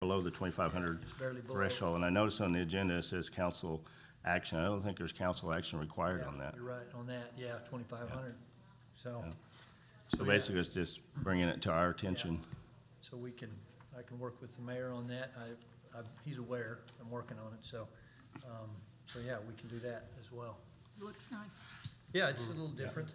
below the 2,500 Just barely below. threshold. And I noticed on the agenda it says council action. I don't think there's council action required Yeah, on that. You're right on that, yeah, 2,500. So, So yeah. basically, it's just bringing it to our attention. so I can work with the mayor on that. He's aware, I'm working on it, so yeah, we can do that as well. Looks nice. Yeah, it's a little different.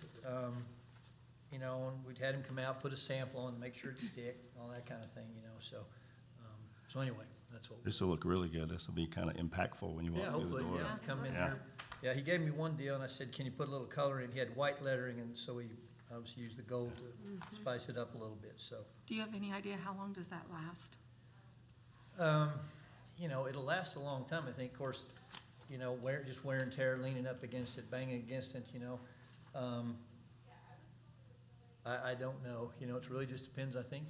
You know, and we'd had him come out, put a sample on, make sure it stick, all that kind of thing, you know, so anyway, that's what. This will look really good. This will be kind of impactful when you Yeah, walk through the hopefully, door. yeah, come in Yeah. there. Yeah, he gave me one deal, and I said, can you put a little color in? He had white lettering, and so we obviously used the gold to spice it up a little bit, so. Do you have any idea how long does that last? You know, it'll last a long time, I think, of course, you know, just wear and tear, leaning up against it, banging against it, you know. I don't know, you know, it really just depends, I think,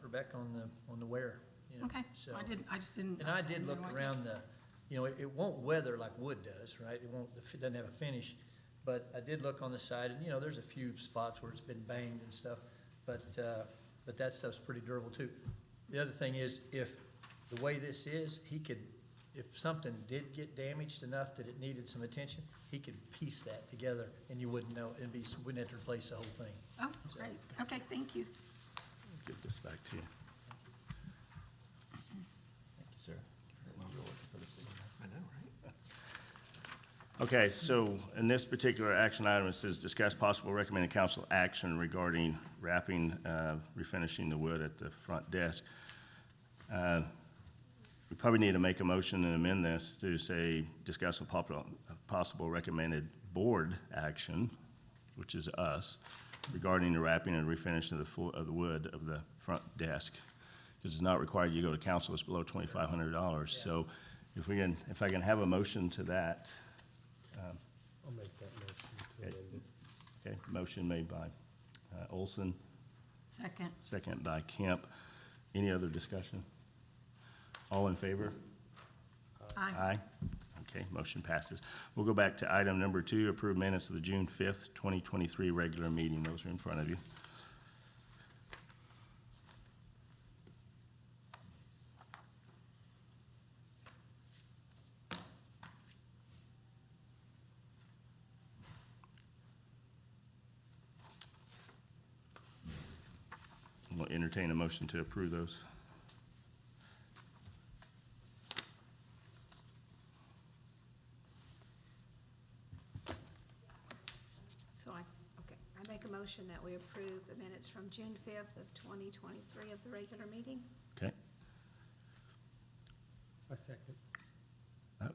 Rebecca, on the wear, you know. Okay, So, I just didn't. and I did had look no idea. around you know, it won't weather like wood does, right? It doesn't have a finish, but I did look on the side, and, you know, there's a few spots where it's been banged and stuff, but that stuff's pretty durable too. The other thing is, if the way this is, if something did get damaged enough that it needed some attention, he could piece that together, and you wouldn't know, wouldn't have to replace the whole thing. Oh, great. Okay, thank you. Give this back to you. Thank you, sir. I know, right? Okay, so in this particular action item, it says discuss possible recommended council action regarding wrapping, refinishing the wood at the front desk. We probably need to make a motion and amend this to say, discuss a possible recommended board action, which is us, regarding the wrapping and refinishing of the wood of the front desk. Because it's not required you go to council, it's below $2,500. So if I can have a motion to that. I'll make that motion to amend it. Okay, motion made by Olson, Second. second by Kemp. Any other discussion? All in favor? Aye. Okay, motion passes. We'll go back to item number 2, approve minutes of the June 5th, 2023 regular meeting. Those are in front of you. We'll entertain a motion to approve those. I make a motion that we approve the minutes from June 5th of 2023 of the regular meeting. Okay. A second.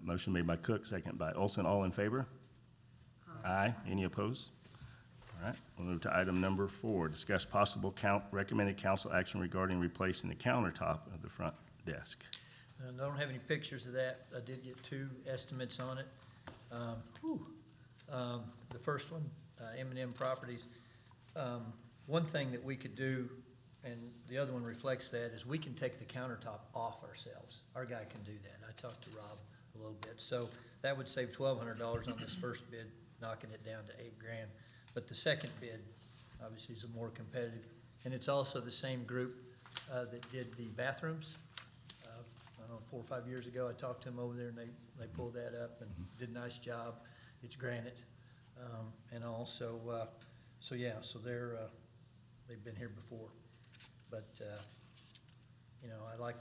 Motion made by Cook, second by Olson. All in favor? Aye. Any opposed? All right, we'll move to item number 4, discuss possible recommended council action regarding replacing the countertop of the front desk. And I don't have any pictures of that. I did get 2 estimates on it. The first one, M&M Properties. One thing that we could do, and the other one reflects that, is we can take the countertop off ourselves. Our guy can do that. I talked to Rob a little bit. So that would save $1,200 on this first bid, knocking it down to $8,000. But the second bid, obviously, is more competitive. And it's also the same group that did the bathrooms. I don't know, 4 or 5 years ago, I talked to them over there, and they pulled that up and did a nice job. It's granite. And also, so they've been here before. But, you know, I like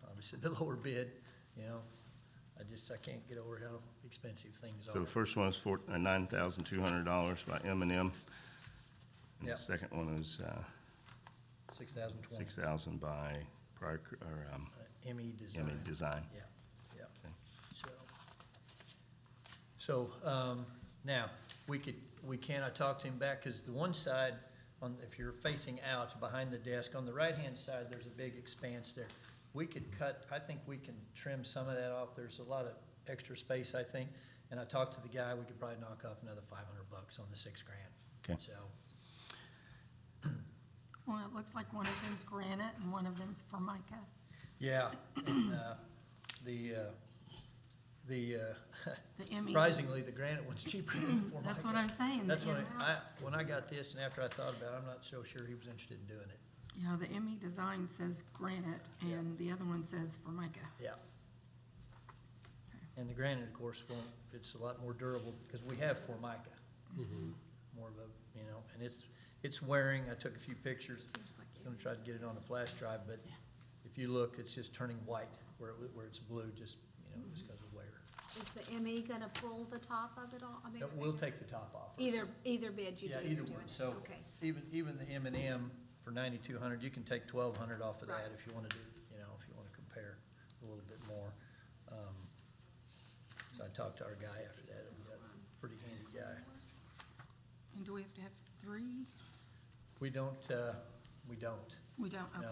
obviously the lower bid, you know. I can't get over how expensive things are. So the first one is $9,200 by M&M. And Yep. the second one is $6,020. $6,000 by Pryor, ME Design. ME Design. Yeah. Okay. So now, I talked to him back, because the one side, if you're facing out behind the desk, on the right-hand side, there's a big expanse there. We could I think we can trim some of that off. There's a lot of extra space, I think. And I talked to the guy, we could probably knock off another $500 on the $6,000. Okay. So, Well, it looks like one of them's granite and one of them's formica. yeah, and The ME. surprisingly, the granite one's cheaper than the Formica. That's what I'm saying. That's the when I got this, and after I thought about it, I'm not so sure he was interested in doing it. Yeah, the ME Design says granite, and the other says Formica. Yeah. And the granite, of course, won't, it's a lot more durable, because we have Formica. More of a, you know, and it's wearing, I took a few pictures. Seems like I'm gonna try to get it on a flash drive, but if you look, it's just turning white, where it's blue, just, you know, just because of wear. Is the ME gonna pull the top of it all? I mean, We'll take the top off. either bid you do, Yeah, you're either doing one, it. so Okay. even the M&M for 9,200, you can take 1,200 off of that Right. if you wanna do, you know, if you wanna compare a little bit more. So I talked to our guy after that, and we got a pretty handy guy. And do we have to have 3? We don't, we don't, We don't, okay.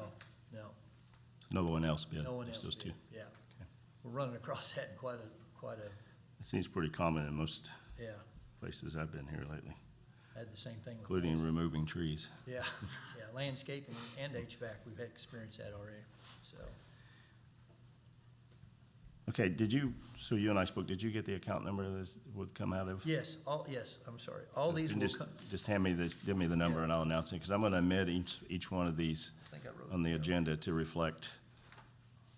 no, No one else bid? no one just else those two. did, yeah. We're running across that in quite a, It seems pretty common in most yeah, places I've been here lately, had the same thing with. including lands- removing trees. Yeah, yeah, landscaping and HVAC, we've had experienced that already, so. Okay, so you and I spoke, did you get the account number this would come out of? Yes, I'm sorry, all these You will just- come, Just hand me this, give me the number Yeah. and I'll announce it, because I'm gonna omit each one of these I think I wrote. on the it down. agenda to reflect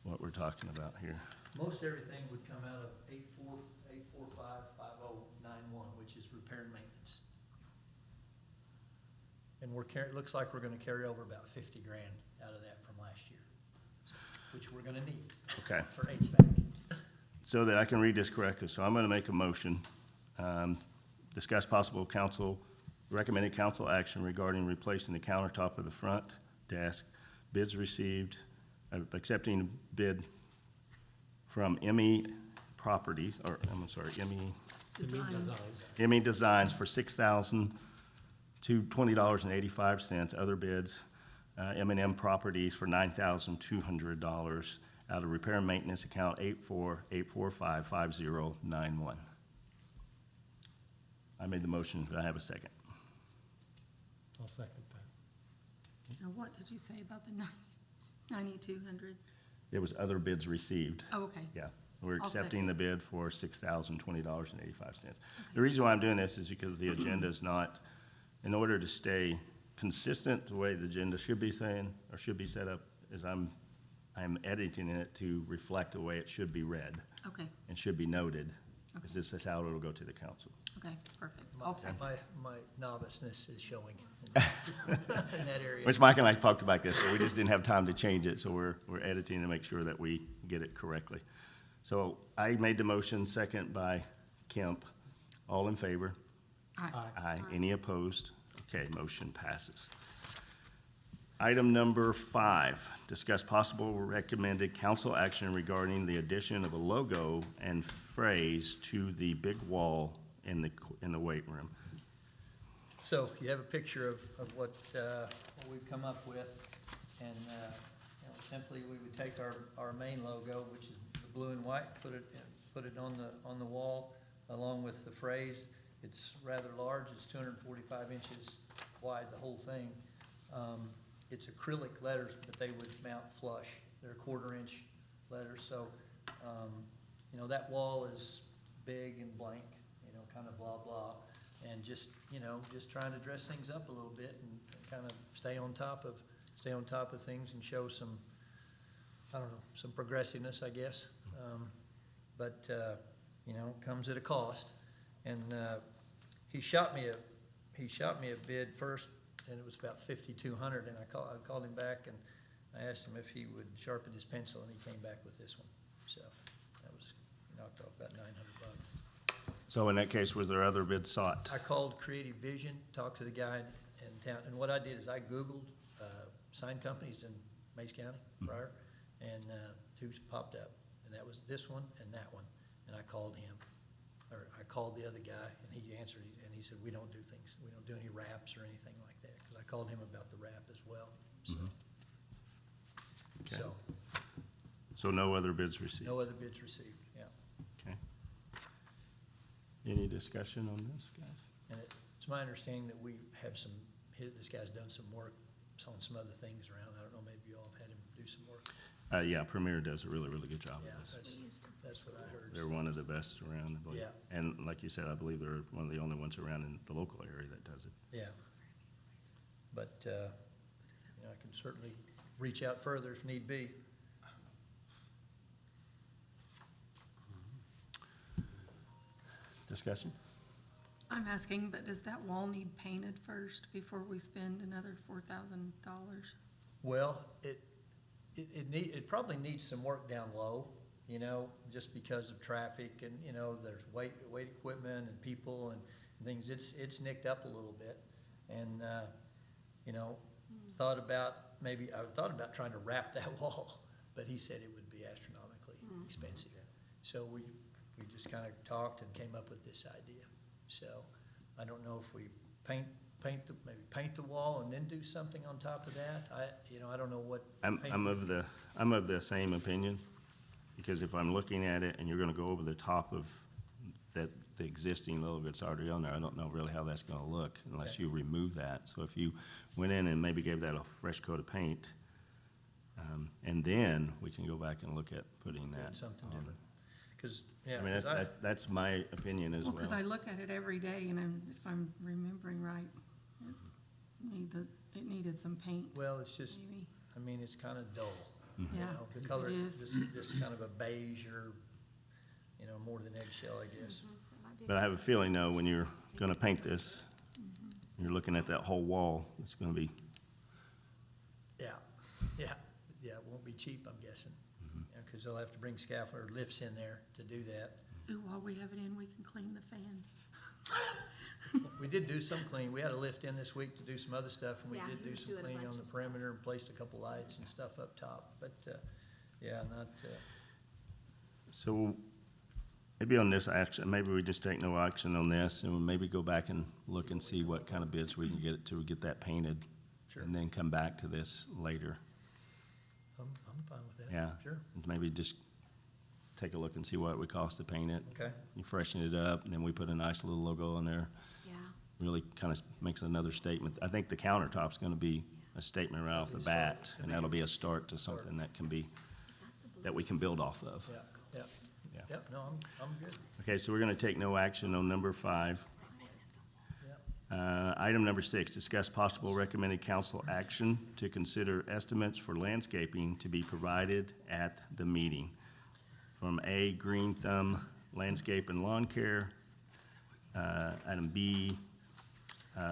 what we're talking about here. Most everything would come out of 8455091, which is repair and maintenance. And it looks like we're gonna carry over about 50 grand out of that from last year, which we're gonna need Okay. for HVAC. So that I can read this correctly, so I'm gonna make a motion. Discuss possible recommended council action regarding replacing the countertop of the front desk. Bids received, accepting bid from ME Properties, or, I'm sorry, Design. ME Designs for $6,020.85. Other bids, M&M Properties for $9,200 out of repair and maintenance account 848455091. I made the motion. Do I have a second? I'll second that. Now, what did you say about the 9,200? There was other bids received. Oh, okay. Yeah, we're I'll accepting the bid for $6,020.85. The reason why I'm doing this is because the agenda is not, in order to stay consistent, the way the agenda should be saying, or should be set up, is I'm editing it to reflect the way it should be read Okay, and should be noted, Okay. because this is how it'll go to the council. okay, perfect. I'll second. My noviceness is showing in that area. Which Mike and I talked about this, but we just didn't have time to change it, so we're editing to make sure that we get it correctly. So I made the motion, second by Kemp. All in favor? Aye. Aye. Any opposed? Okay, motion passes. Item number 5, discuss possible recommended council action regarding the addition of a logo and phrase to the big wall in the weight room. So you have a picture of what we've come up with, and simply we would take our main logo, which is the blue and white, put it on the wall along with the phrase. It's rather large. It's 245 inches wide, the whole thing. It's acrylic letters, but they would mount flush. They're 1/4-inch letters, so that wall is big and blank, kind of blah blah, and just trying to dress things up a little bit and kind of stay on top of things and show some, I don't know, some progressiveness, I guess. But comes at a cost. And he shot me a bid first, and it was about $5,200. And I called him back and I asked him if he would sharpen his pencil, and he came back with this one. So that was knocked off about $900. So in that case, was there other bids sought? I called Creative Vision, talked to the guy in town, and what I did is I Googled sign companies in Mays County, Pryor, and two popped up, and that was this one and that one. And I called him, or I called the other guy, and he answered, and he said, we don't do any wraps or anything like that, because I called him about the wrap as well. So, Okay. so So no other bids received? no other bids received, yeah. Okay. Any discussion on this, guys? And it's my understanding that we have this guy's done some work on some other things around. I don't know, maybe you all have had him do some work. Yeah, Premier does a really, really good job Yeah, of this. that's what I heard. They're one of the best around, I believe. Yeah. And like you said, I believe they're one of the only ones around in the local area that does it. Yeah. But, I can certainly reach out further if need be. Discussion? I'm asking, but does that wall need painted first before we spend another $4,000? Well, it probably needs some work down low, you know, just because of traffic and, you know, there's weight equipment and people and things. It's nicked up a little bit. And, you know, I thought about trying to wrap that wall, but he said it would be astronomically expensive. So we just kind of talked and came up with this idea. So I don't know if we maybe paint the wall and then do something on top of that. I don't know what. I'm of the same opinion, because if I'm looking at it and you're gonna go over the top of that, the existing little bit's already on there, I don't know really how that's gonna look unless Okay. you remove that. So if you went in and maybe gave that a fresh coat of paint, and then we can go back and look at putting that Something on. different. Because, yeah. I mean, 'cause that's my opinion as Well, well. because I look at it every day, and if I'm remembering right, it needed some paint, Well, it's just, maybe. I mean, it's kind of dull. You Yeah, know, the color it is is. this kind of a beige or, you know, more than eggshell, I guess. That might be But I have a feeling, though, when you're gonna paint this, you're looking at that whole wall, it's gonna be, Yeah, it won't be cheap, I'm guessing. Because they'll have to bring scaffold or lifts in there to do that. Ooh, while we have it in, we can clean the fan. We did do some clean. We had a lift in this week to do some other stuff, and we Yeah, did he do was some doing a cleaning bunch on the of stuff. perimeter and placed a couple lights and stuff up top. But, yeah, not, so maybe on this action, maybe we just take no action on this, and we'll maybe go back and look and see what kind of bids we can get it till we get that painted. Sure. And then come back to this later. I'm fine with that. Yeah. Sure. Maybe just take a look and see what it would cost to paint it. Okay. You freshen it up, and then we put a nice little logo on there. Yeah, Really kind of makes another statement. I think the countertop's gonna be a statement right off the bat, and that'll be a start to something that can be, that we can build off of. Yeah. Yeah. Yep, no, I'm good. Okay, so we're gonna take no action on number 5. Yeah. Item number 6, discuss possible recommended council action to consider estimates for landscaping to be provided at the meeting. From A, Green Thumb Landscape and Lawn Care. Item B,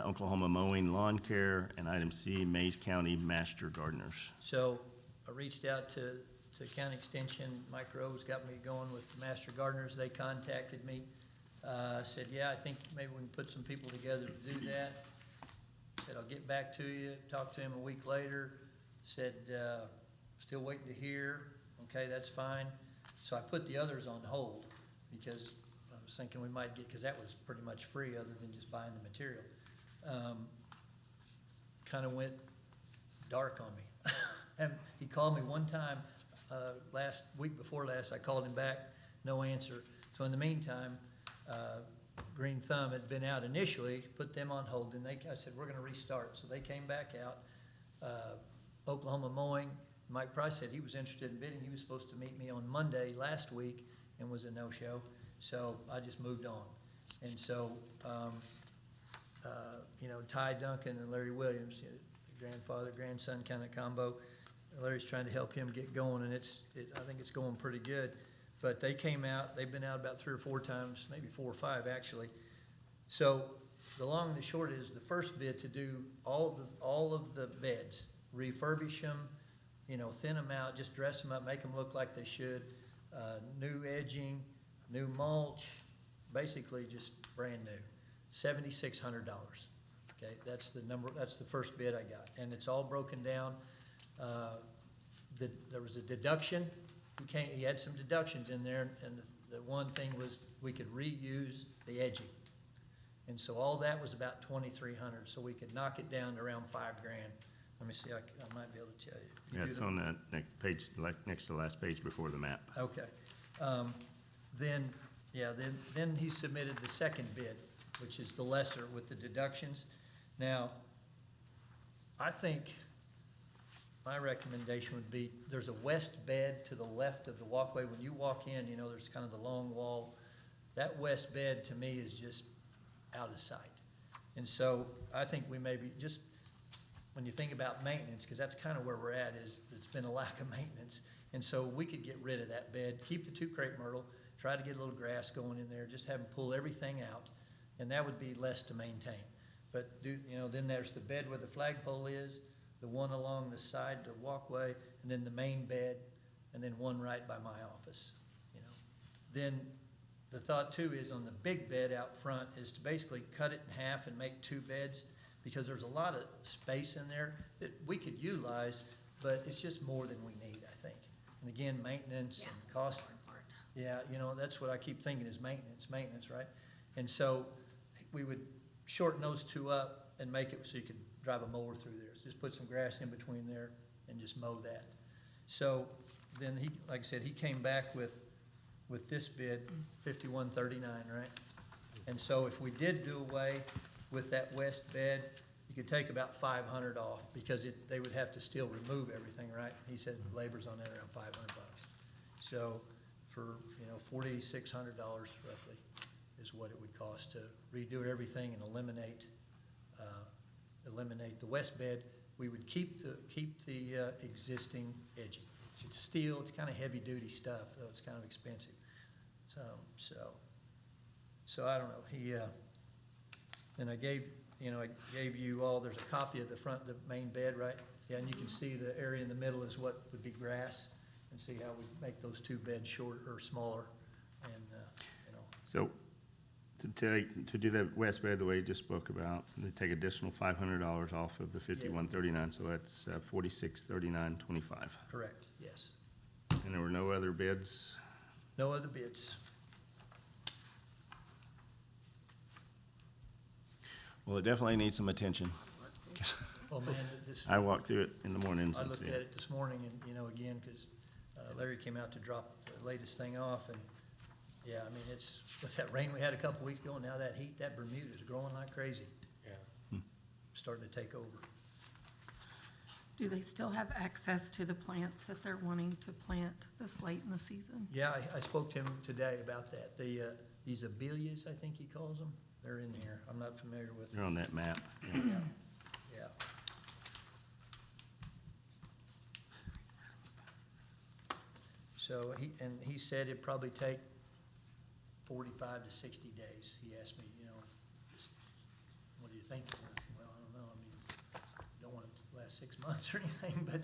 Oklahoma Mowing Lawn Care. And item C, Mays County Master Gardeners. So I reached out to County Extension. Mike Rose got me going with the Master Gardeners. They contacted me. Said, yeah, I think maybe we can put some people together to do that. Said, I'll get back to you. Talked to him a week later. Said, still waiting to hear. Okay, that's fine. So I put the others on hold because I was thinking we might get, because that was pretty much free other than just buying the material. Kind of went dark on me. And he called me one time, week before last, I called him back, no answer. So in the meantime, Green Thumb had been out initially, put them on hold, and I said, we're gonna restart. So they came back out. Oklahoma Mowing, Mike Price said he was interested in bidding. He was supposed to meet me on Monday last week and was a no-show. So I just moved on. And so, you know, Ty Duncan and Larry Williams, you know, grandfather, grandson kind of combo. Larry's trying to help him get going, and I think it's going pretty good. But they came out, they've been out about 3 or 4 times, maybe 4 or 5 actually. So the long and the short is the first bid to do all of the beds, refurbish them, you know, thin them out, just dress them up, make them look like they should, new edging, new mulch, basically just brand new, $7,600. Okay, that's the number, that's the first bid I got, and it's all broken down. There was a deduction. He had some deductions in there, and the one thing was we could reuse the edging. And so all that was about $2,300, so we could knock it down to around $5,000. Let me see, I might be able to tell you. Yeah, it's on that next page, like next to the last page before the map. Okay. Then he submitted the second bid, which is the lesser with the deductions. Now, I think my recommendation would be, there's a west bed to the left of the walkway. When you walk in, you know, there's kind of the long wall. That west bed, to me, is just out of sight. And so I think we maybe just, when you think about maintenance, because that's kind of where we're at, is it's been a lack of maintenance. And so we could get rid of that bed, keep the 2 crepe myrtle, try to get a little grass going in there, just have them pull everything out, and that would be less to maintain. But then there's the bed where the flagpole is, the one along the side, the walkway, and then the main bed, and then one right by my office, Then the thought too is on the big bed out front is to basically cut it in half and make 2 beds, because there's a lot of space in there that we could utilize, but it's just more than we need, I think. And again, maintenance Yeah, and that's the cost. hard part. Yeah, that's what I keep thinking is maintenance, right? And so we would shorten those 2 up and make it so you could drive a mower through there. So just put some grass in between there and just mow that. So then he, like I said, he came back with this bid, 5139, right? And so if we did do away with that west bed, you could take about 500 off, because they would have to still remove everything, right? He said labor's on that around 500 bucks. So for, $4,600 roughly is what it would cost to redo everything and eliminate the west bed. We would keep the existing edging. It's steel, it's kind of heavy-duty stuff, though it's kind of expensive. So I don't know. Then I gave you all, there's a copy of the main bed, right? Yeah, and you can see the area in the middle is what would be grass, and see how we make those 2 beds shorter or smaller, and, So to do that west bed the way you just spoke about, they take additional $500 off of the 5139, so that's $4639.25. correct, yes. And there were no other bids? No other bids. Well, it definitely needs some attention. Oh, man, this. I walked through it in the mornings I and looked see at it. it this morning and, again, because Larry came out to drop the latest thing off, and, yeah, I mean, it's, with that rain we had a couple weeks ago, and now that heat, that Bermuda's growing like crazy, Yeah. starting to take over. Do they still have access to the plants that they're wanting to plant this late in the season? Yeah, I spoke to him today about that. These abelias, I think he calls them, they're in here. I'm not familiar with, They're on that map. Yeah. yeah. So he said it'd probably take 45 to 60 days. He asked me, just, what do you think? Well, I don't know. I mean, don't want it to last 6 months or anything, but,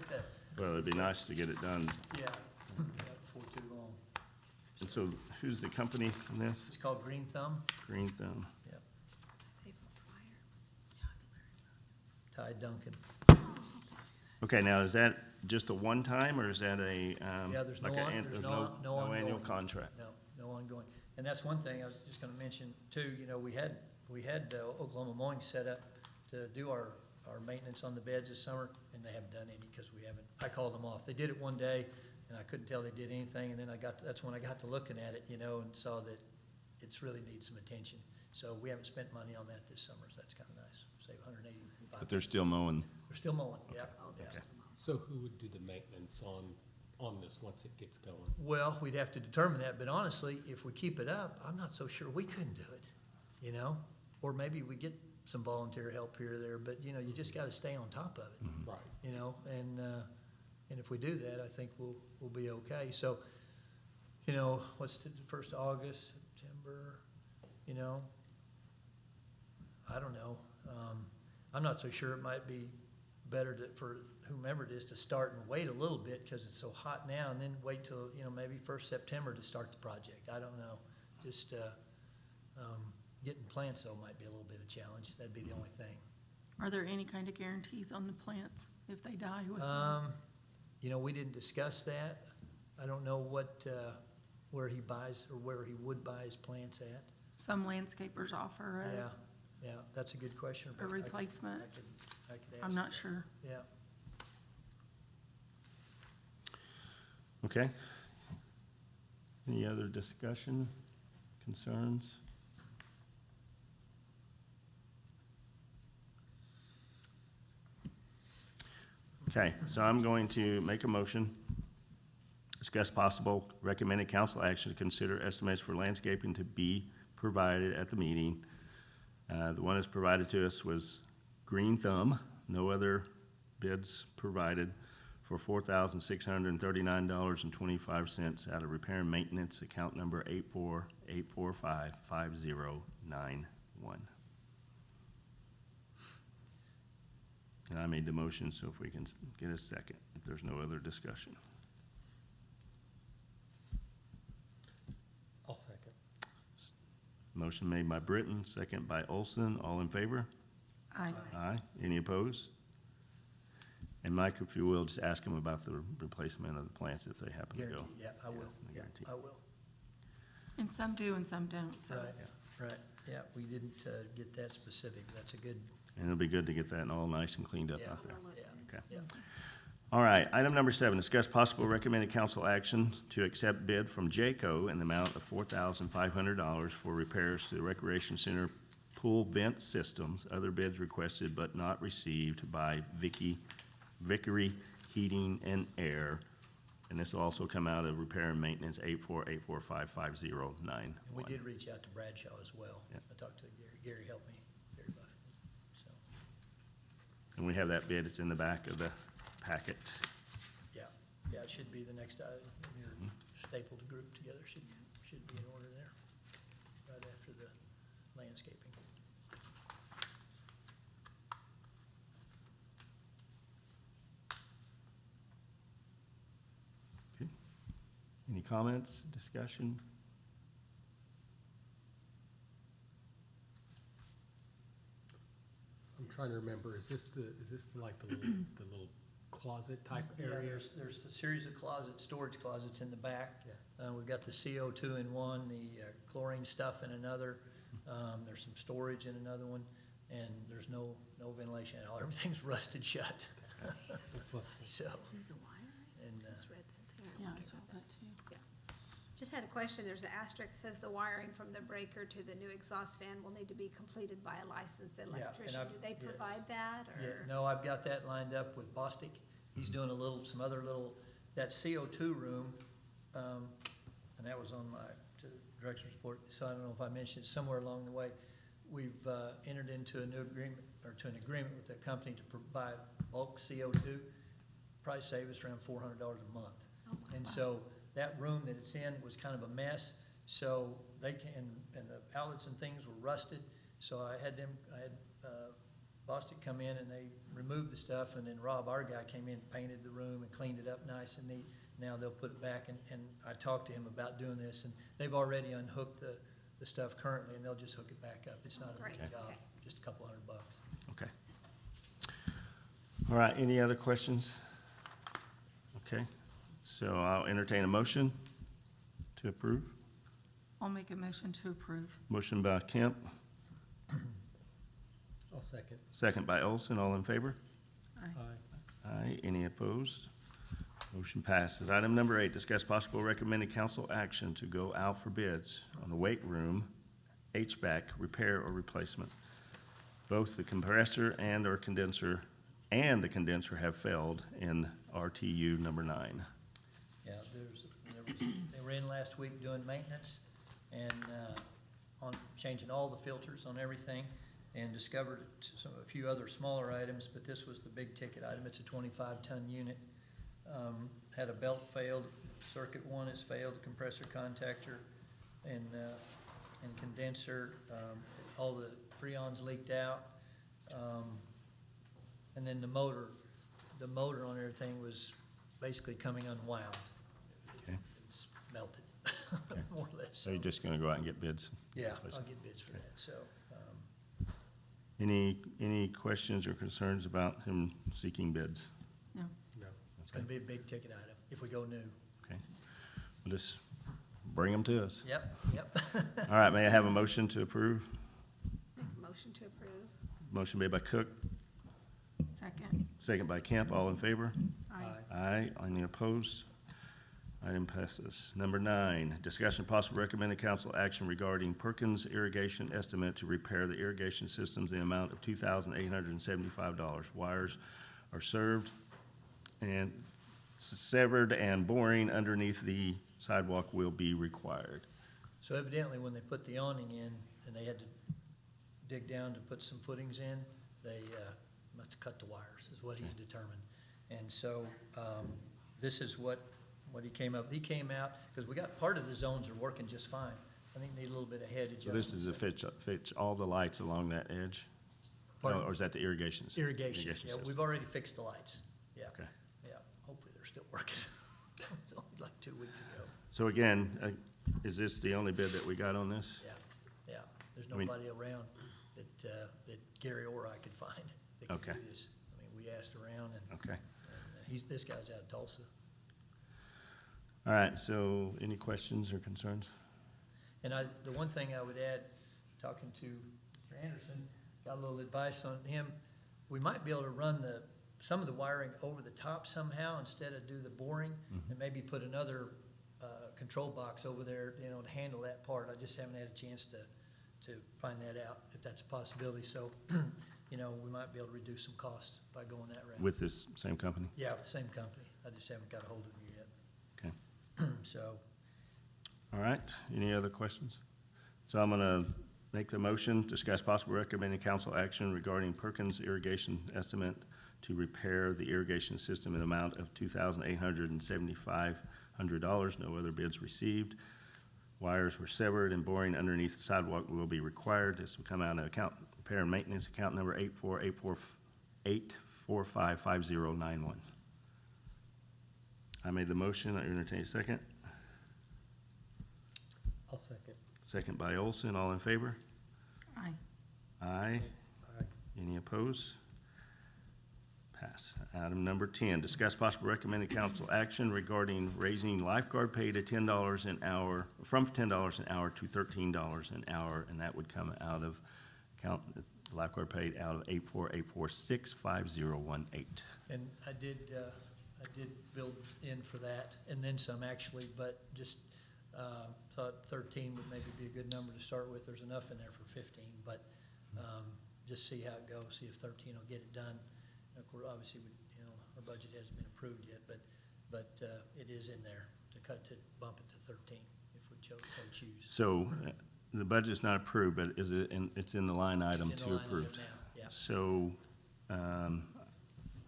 Well, it'd be nice to get it done. yeah, before too long. And so who's the company in this? It's called Green Thumb. Green Thumb. Yep. They from Pryor. Ty Duncan. Okay, now is that just a one-time, or is that a, Yeah, there's like no, a, there's there's no ongoing. annual contract? No ongoing. And that's one thing I was just gonna mention too, we had Oklahoma Mowing set up to do our maintenance on the beds this summer, and they haven't done any because I called them off. They did it one day, and I couldn't tell they did anything, and then that's when I got to looking at it, and saw that it's really needs some attention. So we haven't spent money on that this summer, so that's kinda nice. Save $185. But they're still mowing. They're still mowing, yeah. Oh, yeah. there's the mom. So who would do the maintenance on this once it gets going? Well, we'd have to determine that, but honestly, if we keep it up, I'm not so sure we couldn't do it, Or maybe we get some volunteer help here or there, but, you just gotta stay on top of it, Right. and if we do that, I think we'll be okay. So, what's the first of August, September, I don't know. I'm not so sure. It might be better for whomever it is to start and wait a little bit because it's so hot now, and then wait till, maybe 1st September to start the project. I don't know. Just getting plants, though, might be a little bit of a challenge. That'd be the only thing. Are there any kind of guarantees on the plants if they die with We didn't discuss that. I don't know where he buys or where he would buy his plants at. Some landscapers offer Yeah, that's a good question. a replacement. I could ask. I'm not sure. Yeah. Okay. Any other discussion, concerns? Okay, so I'm going to make a motion. Discuss possible recommended council action to consider estimates for landscaping to be provided at the meeting. The one that's provided to us was Green Thumb, no other bids provided, for $4,639.25 out of repair and maintenance account number 848455091. And I made the motion, so if we can get a second, if there's no other discussion. I'll second. Motion made by Britton, second by Olson. All in favor? Aye. Aye. Any opposed? And Mike, if you will, just ask him about the replacement of the plants if they happen to go. Guarantee, yeah, I will, yeah, Guarantee. I will. And some do and some don't, so. Right, right, yeah, we didn't get that specific, that's a good, And it'll be good to get that all nice and cleaned up Yeah. out there. yeah, Okay. yeah. All right, item number 7, discuss possible recommended council action to accept bid from Jayco in the amount of $4,500 for repairs to the Recreation Center pool vent systems. Other bids requested but not received by Vickery Heating and Air. And this will also come out of repair and maintenance 848455091. And we did reach out to Bradshaw as well. Yeah. I talked to Gary helped me, Gary Buffett, so, And we have that bid, it's in the back of the packet. yeah, yeah, it should be the next item, in your stapled group together, should be in order there, right after the landscaping. Okay. Any comments, discussion? I'm trying to remember, is this like the little closet type Yeah, area? there's a series of storage closets in the back. We've got the CO2 in one, the chlorine stuff in another. There's some storage in another one, and there's no ventilation at all. Everything's rusted shut. That's what- So, The wiring? And, Just read that there. Yeah, I saw that too. Just had a question, there's an asterisk, says the wiring from the breaker to the new exhaust fan will need to be completed by a licensed and electrician. I've- Do they yeah. provide that, yeah, or? no, I've got that lined up with Bostic. He's doing some other little, that CO2 room, and that was on my director's report, so I don't know if I mentioned it somewhere along the way. We've entered into an agreement with a company to provide bulk CO2. Probably save us around $400 a month. Oh, my And God. so that room that it's in was kind of a mess, so they can, and the outlets and things were rusted. So I had Bostic come in and they removed the stuff, and then Rob, our guy, came in, painted the room and cleaned it up nice and neat. Now they'll put it back, and I talked to him about doing this, and they've already unhooked the stuff currently, and they'll just hook it back up. It's not a big Great, job, okay. just a couple $100. Okay. All right, any other questions? Okay, so I'll entertain a motion to approve. I'll make a motion to approve. Motion by Kemp, I'll second. second by Olson. All in favor? Aye. Aye. Aye. Any opposed? Motion passes. Item number 8, discuss possible recommended council action to go out for bids on the weight room HVAC repair or replacement. Both the compressor and the condenser have failed in RTU number 9. Yeah, they were in last week doing maintenance and on changing all the filters on everything, and discovered a few other smaller items, but this was the big ticket item. It's a 25-ton unit. Had a belt failed, circuit one has failed, the compressor contactor and condenser. All the freons leaked out. And then the motor on everything was basically coming unwound. Okay. It's melted, Okay. more or less. So you're just gonna go out and get bids? Yeah, I'll get bids for that, so. Any questions or concerns about him seeking bids? No. No. It's gonna be a big ticket item if we go new. Okay. We'll just bring them to us. Yep. All right, may I have a motion to approve? Make a motion to approve. Motion made by Cook, Second. second by Kemp. All in favor? Aye. Aye. Any opposed? Item passes. Number 9, discussion possible recommended council action regarding Perkins irrigation estimate to repair the irrigation systems in the amount of $2,875. Wires are served and severed, and boring underneath the sidewalk will be required. So evidently, when they put the awning in and they had to dig down to put some footings in, they must have cut the wires, is what he's determined. And so, this is what he came up, he came out, because we got, part of the zones are working just fine. I think need a little bit of head So adjustment. this is to fix all the lights along that edge? Pardon? Or is that the irrigation system? Irrigation, yeah, system. we've already fixed the lights, yeah. Okay. Yeah, hopefully they're still working. It's only like 2 weeks ago. So again, is this the only bid that we got on this? Yeah, there's I mean- nobody around that Gary or I could find that could do Okay. this. I mean, we asked around and Okay. this guy's out of Tulsa. All right, so any questions or concerns? And the one thing I would add, talking to Mr. Anderson, got a little advice on him. We might be able to run some of the wiring over the top somehow instead of do the boring, and maybe put another control box over there, to handle that part. I just haven't had a chance to find that out, if that's a possibility. So, we might be able to reduce some cost by going that route. With this same company? Yeah, with the same company. I just haven't got a hold of them yet. Okay. So, All right, any other questions? So I'm gonna make the motion, discuss possible recommending council action regarding Perkins irrigation estimate to repair the irrigation system in amount of $2,875. No other bids received. Wires were severed and boring underneath the sidewalk will be required. This will come out of account, repair and maintenance account number 8455091. I made the motion, I entertain a second. I'll second. Second by Olson, all in favor? Aye. Aye. Any opposed? Pass. Item number 10, discuss possible recommended council action regarding raising lifeguard pay to $10 an hour, from $10 an hour to $13 an hour, and that would come out of lifeguard paid out of 848465018. and I did build in for that, and then some actually, but just thought 13 would maybe be a good number to start with. There's enough in there for 15, but just see how it goes, see if 13 will get it done. Of course, obviously, our budget hasn't been approved yet, but it is in there to bump it to 13 if we so choose. So the budget's not approved, but it's in the line item It's to in the line item approved. now, yeah. So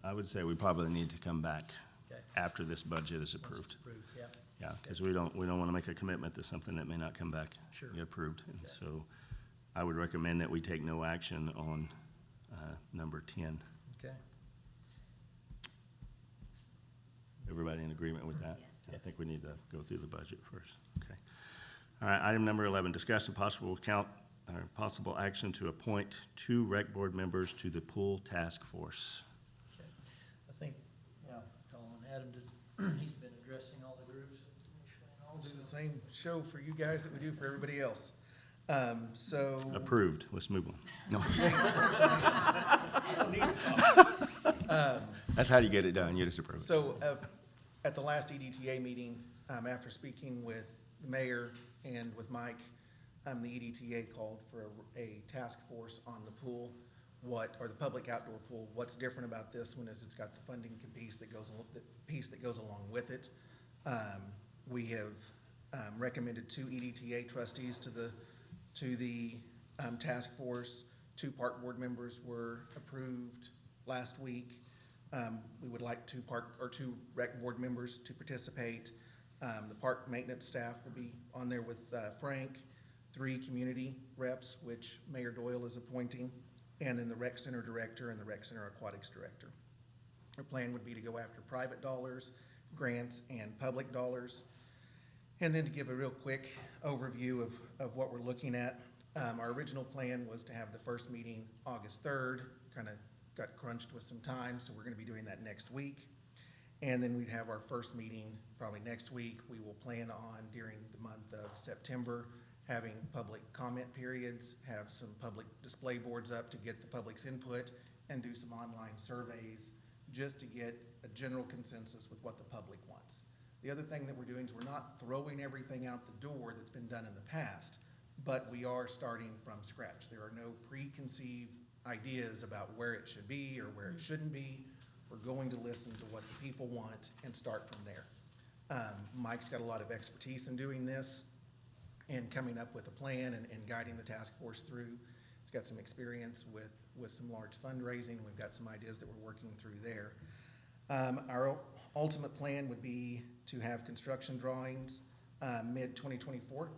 I would say we probably need to come back Okay. after this budget is Once it's approved. approved, yeah. Yeah, because we don't want to make a commitment to something that may not come back. Sure. Get approved. And Okay. so I would recommend that we take no action on number 10. Okay. Everybody in agreement with that? Yes. I think we need to go through the budget first. Okay. All right, item number 11, discuss a possible possible action to appoint 2 rec board members to the pool task force. Okay. I think, Colin, Adam he's been addressing all the groups. We'll do the same show for you guys that we do for everybody else. So. Approved. Let's move on. No. That's how you get it done. You just approve it. So, at the last EDTA meeting, after speaking with the mayor and with Mike, the EDTA called for a task force on the pool, the public outdoor pool. What's different about this one is it's got the funding piece that goes along with it. We have recommended 2 EDTA trustees to the task force. 2 park board members were approved last week. We would like 2 rec board members to participate. The park maintenance staff will be on there with Frank, 3 community reps, which Mayor Doyle is appointing, and then the rec center director and the rec center aquatics director. Our plan would be to go after private dollars, grants, and public dollars. And then to give a real quick overview of what we're looking at, our original plan was to have the first meeting August 3rd, kind of got crunched with some time, so we're going to be doing that next week. And then we'd have our first meeting probably next week. We will plan on, during the month of September, having public comment periods, have some public display boards up to get the public's input, and do some online surveys just to get a general consensus with what the public wants. The other thing that we're doing is we're not throwing everything out the door that's been done in the past, but we are starting from scratch. There are no preconceived ideas about where it should be or where it shouldn't be. We're going to listen to what the people want and start from there. Mike's got a lot of expertise in doing this and coming up with a plan and guiding the task force through. He's got some experience with some large fundraising. We've got some ideas that we're working through there. Our ultimate plan would be to have construction drawings mid-2024,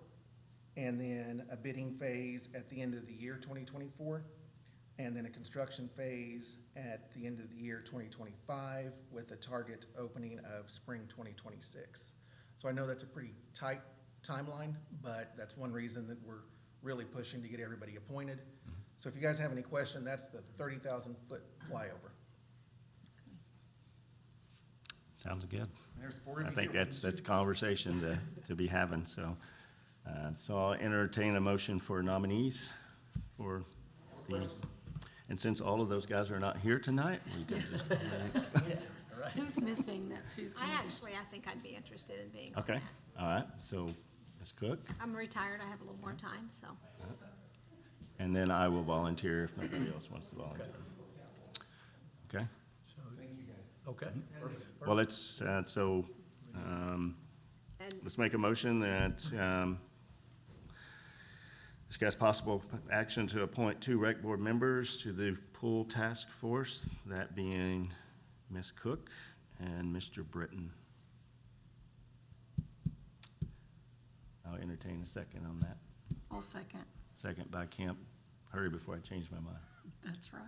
and then a bidding phase at the end of the year 2024, and then a construction phase at the end of the year 2025 with a target opening of spring 2026. So I know that's a pretty tight timeline, but that's one reason that we're really pushing to get everybody appointed. So if you guys have any question, that's the 30,000-foot flyover. Sounds good. There's 4 of I you think here. that's a conversation to be having, so. So I'll entertain a motion for nominees for the, and since all of those guys are not here tonight, we can just, Who's missing? That's who's going I think I'd be interested in being on okay, that. all right, so Ms. Cook, I'm retired, I have a little more time, so. and then I will volunteer if nobody else wants to volunteer. Okay, Okay, perfect. well, let's, And let's make a motion that, discuss possible action to appoint 2 rec board members to the pool task force, that being Ms. Cook and Mr. Britton. I'll entertain a second on that. I'll second. Second by Kemp. Hurry before I change my mind. That's right.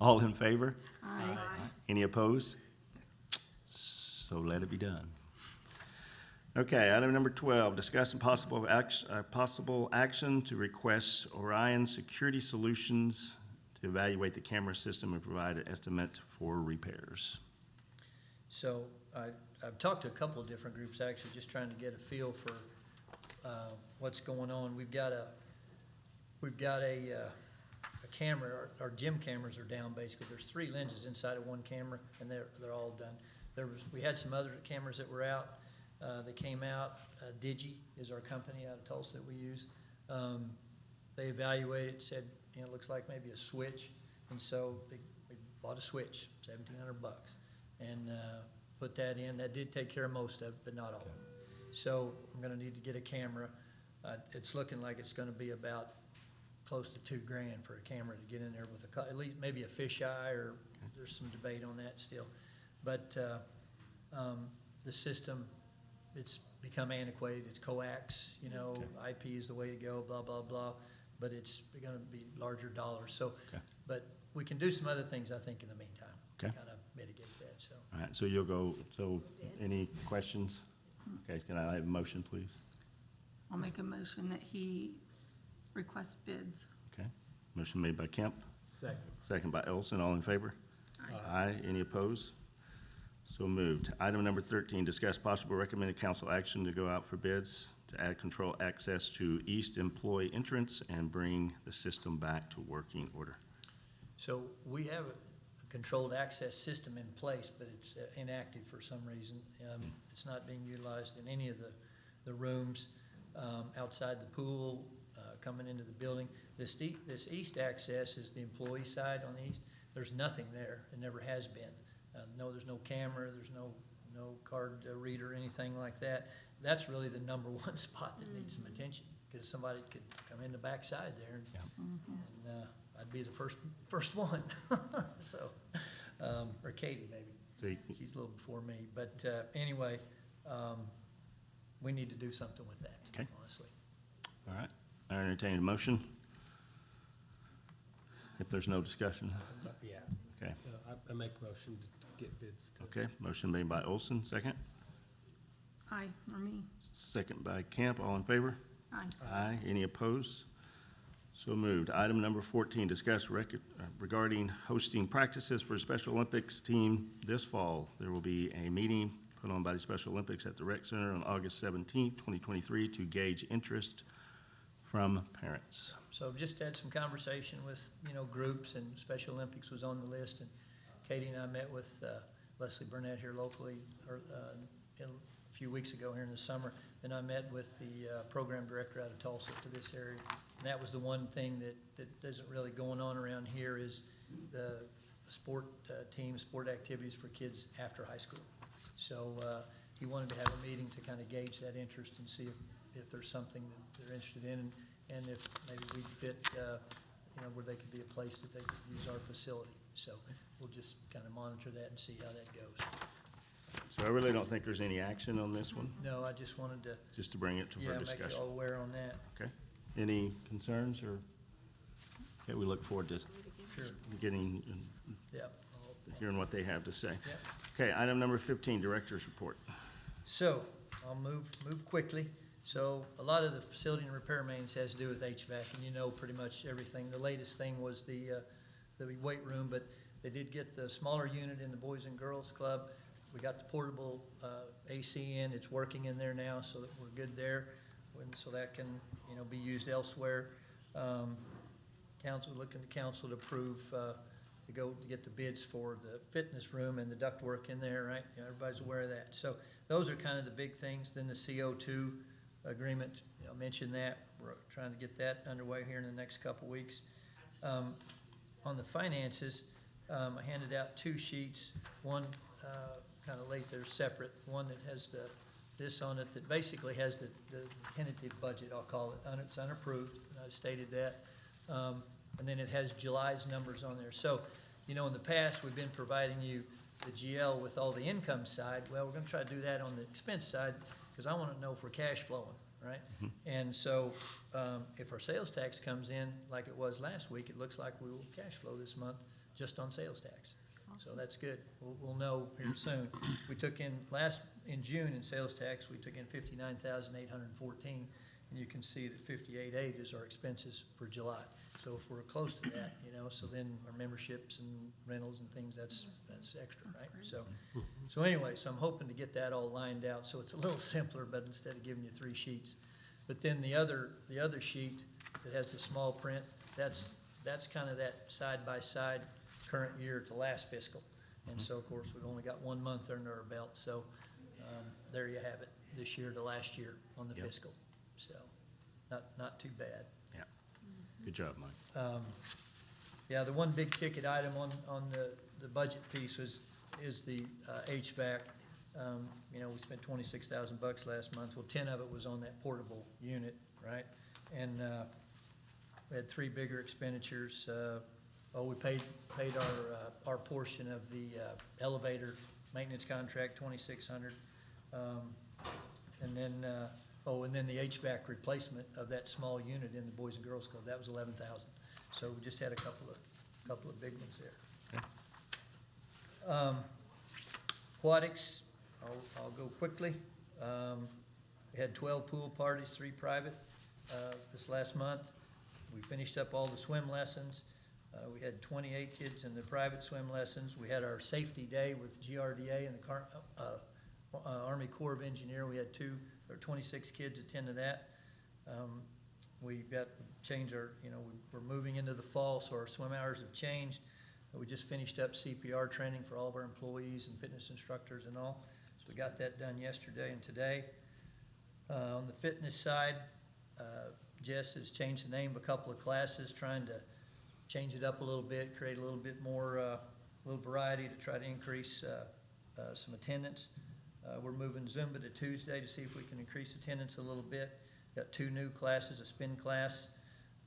All in favor? Aye. Any opposed? So let it be done. Okay, item number 12, discuss possible action to request Orion Security Solutions to evaluate the camera system and provide an estimate for repairs. So I've talked to a couple of different groups, actually, just trying to get a feel for what's going on. We've got a camera, our gym cameras are down, basically. There's 3 lenses inside of one camera, and they're all done. We had some other cameras that were out. They came out. Digi is our company out of Tulsa that we use. They evaluated, said, you know, it looks like maybe a switch, and so we bought a switch, $1,700, and put that in. That did take care of most of it, but not all. So I'm going to need to get a camera. It's looking like it's going to be about close to $2,000 for a camera to get in there with at least maybe a fisheye, or there's some debate on that still. But the system, it's become antiquated. It's coax, you know, IP is the way to go, blah, blah, blah. But it's going to be larger dollars. So, but we can do some other things, I think, in the meantime. Okay. Kind of mitigate that, so. All right, so you'll go, so any questions? Okay, can I have a motion, please? I'll make a motion that he request bids. Okay, motion made by Kemp, Second. second by Ellison, all in favor? Aye. Any opposed? So moved. Item number 13, discuss possible recommended council action to go out for bids to add control access to east employee entrance and bring the system back to working order. So we have a controlled access system in place, but it's inactive for some reason. It's not being utilized in any of the rooms outside the pool, coming into the building. This east access is the employee side on the east. There's nothing there. It never has been. No, there's no camera. There's no card reader, anything like that. That's really the number one spot that needs some attention, because somebody could come in the backside there, and I'd be the first one. So, or Katie maybe. She's a little before me, but anyway, we need to do something with that. Okay. Honestly. All right, I entertain a motion. If there's no discussion. Yeah. Okay. I make a motion to get bids. Okay, motion made by Olson, second. Aye, or me. Second by Camp, all in favor? Aye. Aye. Any opposed? So moved. Item number 14, discuss regarding hosting practices for Special Olympics team this fall. There will be a meeting put on by the Special Olympics at the Rec Center on August 17th, 2023 to gauge interest from parents. So just had some conversation with, groups, and Special Olympics was on the list, and Katie and I met with Leslie Burnett here locally a few weeks ago here in the summer. Then I met with the program director out of Tulsa to this area. And that was the one thing that isn't really going on around here is the sport teams, sport activities for kids after high school. So he wanted to have a meeting to kind of gauge that interest and see if there's something that they're interested in, and if maybe we'd fit, where they could be a place that they could use our facility. So we'll just kind of monitor that and see how that goes. So I really don't think there's any action on this one, No, I just wanted to, just to bring it to yeah, for make you discussion. all aware on that. Okay. Any concerns or, okay, we look forward to Sure, getting, yeah. hearing what they have to say. Yeah. Okay, item number 15, Director's Report. So, I'll move quickly. So, a lot of the facility and repair mains has to do with HVAC, and you know pretty much everything. The latest thing was the weight room, but they did get the smaller unit in the Boys and Girls Club. We got the portable AC in, it's working in there now, so that we're good there. So that can, you know, be used elsewhere. Looking to council to approve, to go to get the bids for the fitness room and the ductwork in there, right? You know, everybody's aware of that. So those are kind of the big things. Then the CO2 agreement, you know, I mentioned that. We're trying to get that underway here in the next couple weeks. On the finances, I handed out 2 sheets. One, kind of late, they're separate. One that has this on it that basically has the tentative budget, I'll call it. It's unapproved, and I stated that. And then it has July's numbers on there. So, you know, in the past, we've been providing you the GL with all the income side. Well, we're gonna try to do that on the expense side, because I wanna know if we're cash flowing, right? And so, if our sales tax comes in like it was last week, it looks like we will cash flow this month just on sales tax. So that's good. We'll know here soon. We took in in June in sales tax, we took in 59,814, and you can see that 58.8 is our expenses for July. So if we're close to that, you know, so then our memberships and rentals and things, that's extra, right? So anyway, so I'm hoping to get that all lined out, so it's a little simpler, but instead of giving you 3 sheets. But then the other sheet that has the small print, that's kind of that side-by-side current year to last fiscal. And so, of course, we've only got 1 month under our belt, so there you have it, this year to last year on the Yep. fiscal. So, not too bad. Yeah. Good job, Mike. Yeah, the one big ticket item on the budget piece is the HVAC. You know, we spent $26,000 last month. Well, 10 of it was on that portable unit, right? And we had 3 bigger expenditures. We paid our portion of the elevator maintenance contract, $2,600. And then the HVAC replacement of that small unit in the Boys and Girls Club, that was $11,000. So we just had a couple of big ones there. Aquatics, I'll go quickly. We had 12 pool parties, 3 private, this last month. We finished up all the swim lessons. We had 28 kids in the private swim lessons. We had our safety day with GRDA and the Army Corps of Engineer. We had 26 kids attend to that. We got changed our, you know, we're moving into the fall, so our swim hours have changed. We just finished up CPR training for all of our employees and fitness instructors and all. So we got that done yesterday and today. On the fitness side, Jess has changed the name of a couple of classes, trying to change it up a little bit, create a little bit more, little variety to try to increase some attendance. We're moving Zumba to Tuesday to see if we can increase attendance a little bit. Got 2 new classes, a spin class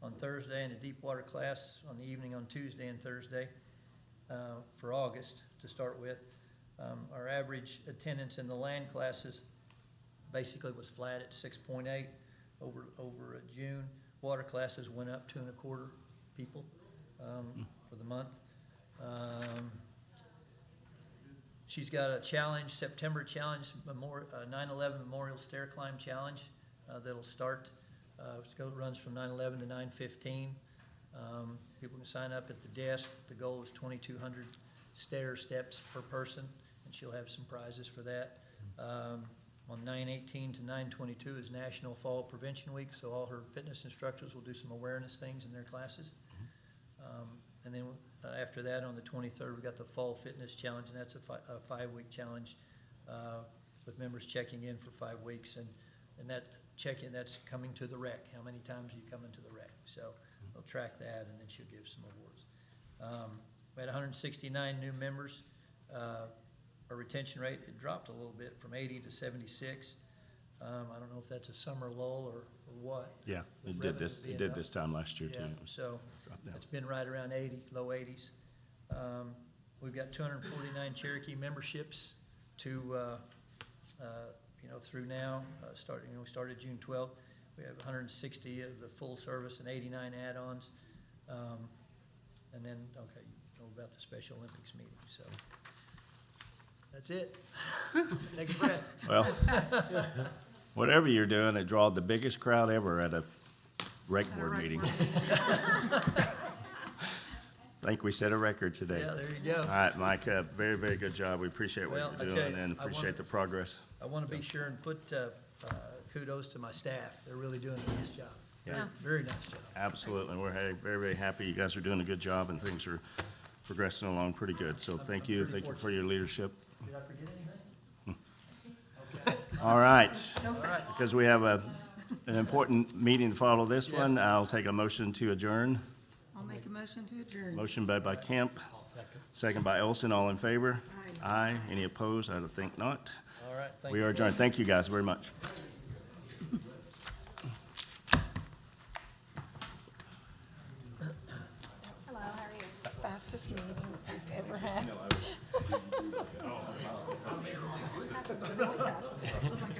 on Thursday and a deep water class on the evening on Tuesday and Thursday for August to start with. Our average attendance in the land classes basically was flat at 6.8 over June. Water classes went up 2.25 people for the month. She's got a challenge, September challenge, 9/11 Memorial Stair Climb Challenge that'll start. It runs from 9/11 to 9/15. People can sign up at the desk. The goal is 2,200 steps per person, and she'll have some prizes for that. On 9/18 to 9/22 is National Fall Prevention Week, so all her fitness instructors will do some awareness things in their classes. And then after that, on the 23rd, we got the Fall Fitness Challenge, and that's a 5-week challenge with members checking in for 5 weeks. And that check-in, that's coming to the rec. How many times are you coming to the rec? So they'll track that, and then she'll give some awards. We had 169 new members. Our retention rate had dropped a little bit from 80 to 76. I don't know if that's a summer lull or what. Yeah, With it did revenues being up. this time last year, too. Yeah, It was so dropped down. it's been right around 80, low 80s. We've got 249 Cherokee memberships through now, we started June 12th. We have 160 of the full service and 89 add-ons. And then, okay, you know about the Special Olympics meeting, so. That's it. Take a breath. Well, whatever you're doing, it drawed the biggest crowd ever at a rec At a board rec meeting. board I think we set a record today. Yeah, there you go. All right, Mike, very, very good job. We appreciate Well, what I you're tell doing you, and I appreciate wanna- the progress. I want to be sure and put kudos to my staff. They're really doing a nice job. Yeah. Very nice job. Absolutely. We're very, very happy. You guys are doing a good job and things are progressing along pretty good. So thank you. pretty Thank you for your leadership. Did I forget anything? All right. So fast. Because we have an important meeting to follow this one, I'll take a motion to adjourn. I'll make a motion to adjourn. Motion made by Kemp, I'll second. second by Olson. All in favor? Aye. Aye. Any opposed? I think not. All right, thank We you. are adjourned. Thank you guys very much. Hello, how are you? Fastest meeting we've ever had. It was like a